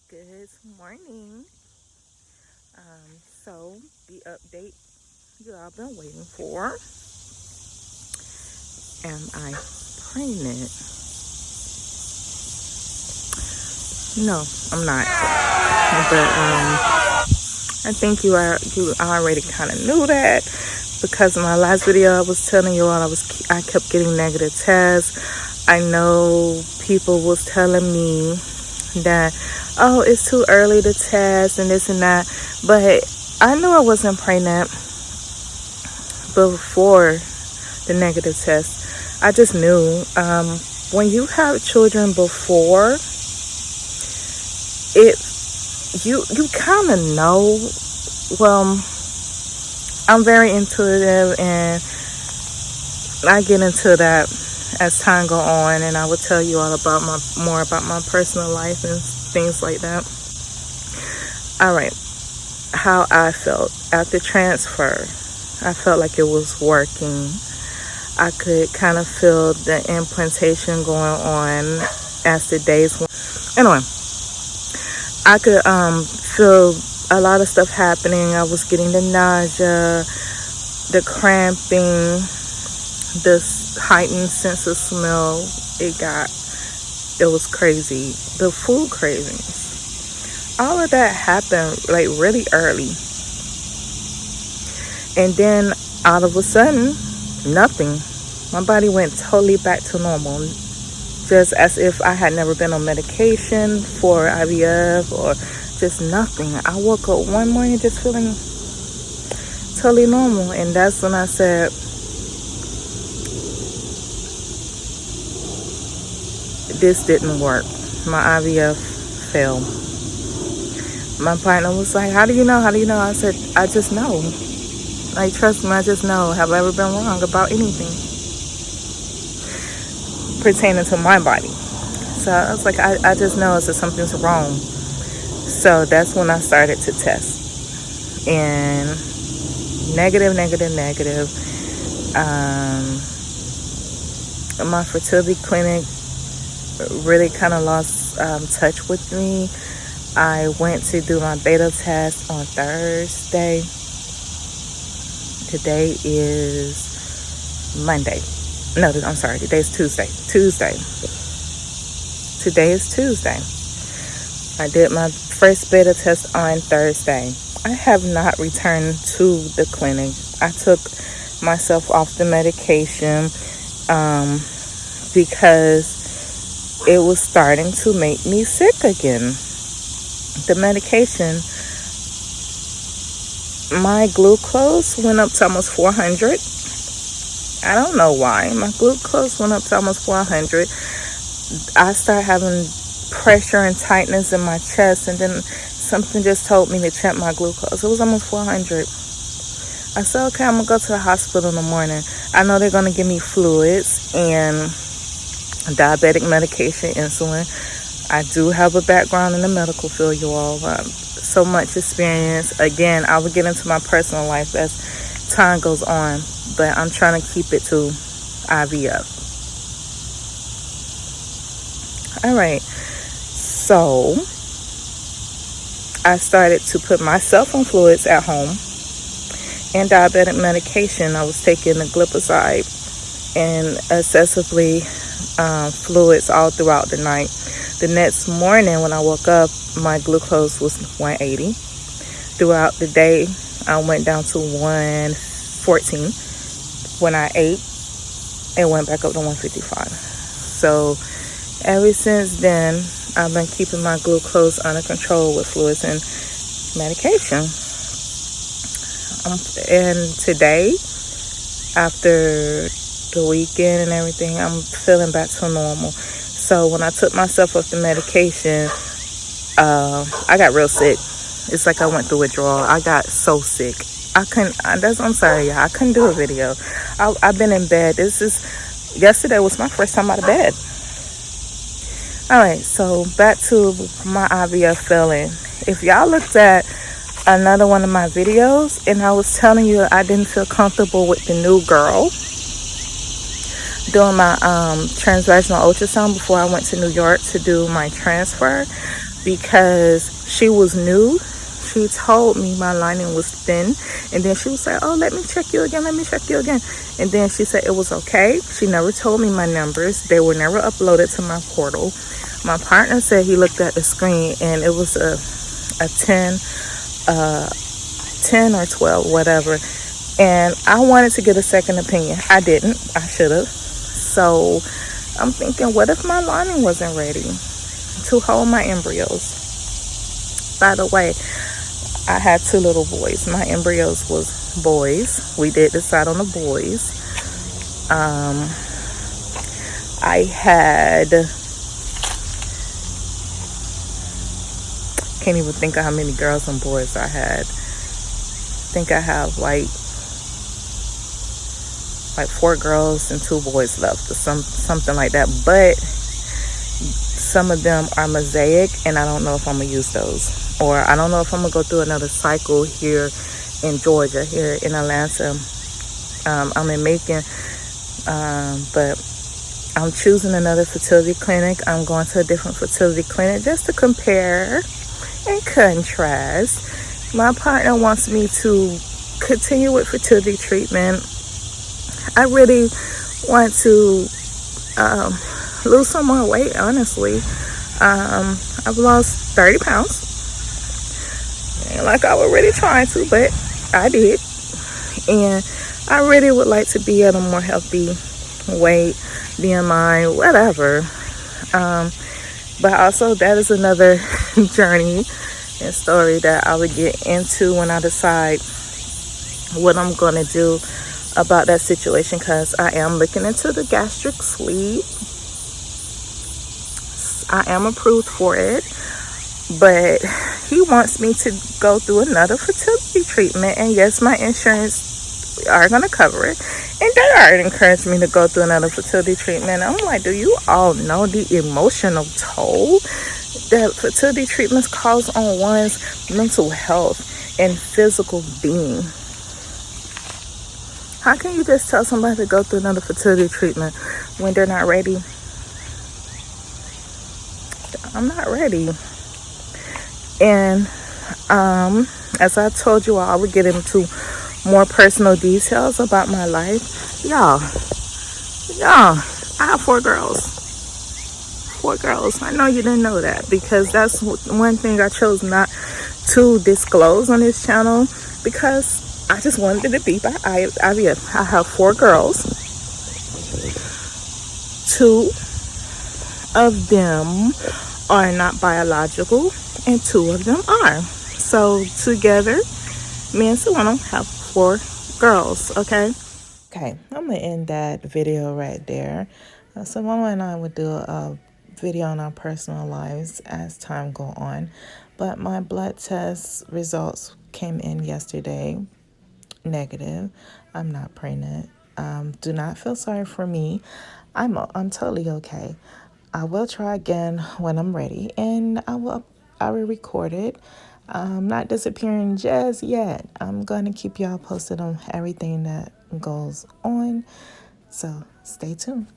Good morning. So the update you all been waiting for. Am I pregnant? No, I'm not. But I think you already kind of knew that because in my last video I was telling you all I kept getting negative tests. I know people was telling me that, oh, it's too early to test and this and that, but I knew I wasn't pregnant before the negative test. I just knew. When you have children before, you kind of know. Well, I'm very intuitive, and I get into that as time go on, and I will tell you all about more about my personal life and things like that. All right, how I felt after transfer. I felt like it was working. I could kind of feel the implantation going on as the days went. Anyway, I could feel a lot of stuff happening. I was getting the nausea, the cramping, this heightened sense of smell. It was crazy. The food cravings. All of that happened like really early. And then out of a sudden, nothing. My body went totally back to normal. Just as if I had never been on medication for IVF or just nothing. I woke up one morning just feeling totally normal. And that's when I said, this didn't work. My IVF failed. My partner was like, how do you know? How do you know? I said, I just know. Like, trust me, I just know. Have I ever been wrong about anything pertaining to my body? So I was like, I just know that something's wrong. So that's when I started to test. And negative. My fertility clinic really kind of lost touch with me. I went to do my beta test on Thursday. Today is Monday. No, I'm sorry. Today's Tuesday. Today is Tuesday. I did my first beta test on Thursday. I have not returned to the clinic. I took myself off the medication because it was starting to make me sick again. The medication, my glucose went up to almost 400. I don't know why. My glucose went up to almost 400. I started having pressure and tightness in my chest, and then something just told me to check my glucose. It was almost 400. I said, okay, I'm going to go to the hospital in the morning. I know they're going to give me fluids and diabetic medication, insulin. I do have a background in the medical field, you all. So much experience. Again, I will get into my personal life as time goes on, but I'm trying to keep it to IVF. All right. So I started to put myself on fluids at home and diabetic medication. I was taking the glipizide and excessively fluids all throughout the night. The next morning when I woke up, my glucose was 180. Throughout the day, I went down to 114. When I ate, it went back up to 155. So ever since then, I've been keeping my glucose under control with fluids and medication. And today, after the weekend and everything, I'm feeling back to normal. So when I took myself off the medication, I got real sick. It's like I went through withdrawal. I got so sick. I'm sorry, y'all. I couldn't do a video. I've been in bed. Yesterday was my first time out of bed. All right, so back to my IVF feeling. If y'all looked at another one of my videos and I was telling you I didn't feel comfortable with the new girl doing my transvaginal ultrasound before I went to New York to do my transfer, because she was new. She told me my lining was thin, and then she was like, oh, let me check you again, let me check you again. And then she said it was okay. She never told me my numbers. They were never uploaded to my portal. My partner said he looked at the screen and it was a 10 or 12, whatever. And I wanted to get a second opinion. I didn't. I should have. So I'm thinking, what if my lining wasn't ready to hold my embryos? By the way, I had 2 little boys. My embryos was boys. We did decide on the boys. I had, can't even think of how many girls and boys I had. I think I have like 4 girls and 2 boys left, or something like that. But some of them are mosaic, and I don't know if I'm gonna use those, or I don't know if I'm gonna go through another cycle here in Georgia, here in Atlanta. I'm in Macon, but I'm choosing another fertility clinic. I'm going to a different fertility clinic just to compare and contrast. My partner wants me to continue with fertility treatment. I really want to lose some more weight, honestly. I've lost 30 pounds. Ain't like I was really trying to, but I did. And I really would like to be at a more healthy weight, BMI, whatever. But also, that is another journey and story that I would get into when I decide what I'm going to do about that situation, because I am looking into the gastric sleeve. I am approved for it, but he wants me to go through another fertility treatment, and yes, my insurance are going to cover it, and they are encouraging me to go through another fertility treatment. I'm like, do you all know the emotional toll that fertility treatments cause on one's mental health and physical being? How can you just tell somebody to go through another fertility treatment when they're not ready? I'm not ready. And as I told you all, I would get into more personal details about my life. Y'all, I have 4 girls. 4 girls. I know you didn't know that, because that's one thing I chose not to disclose on this channel, because I just wanted it to be by IVF. I have 4 girls. 2 of them are not biological, and 2 of them are. So together, me and Solano have 4 girls, okay? Okay, I'm gonna end that video right there. Solano and I would do a video on our personal lives as time go on. But my blood test results came in yesterday, negative. I'm not pregnant. Do not feel sorry for me. I'm totally okay. I will try again when I'm ready, and I will record it. I'm not disappearing just yet. I'm gonna keep y'all posted on everything that goes on. So stay tuned.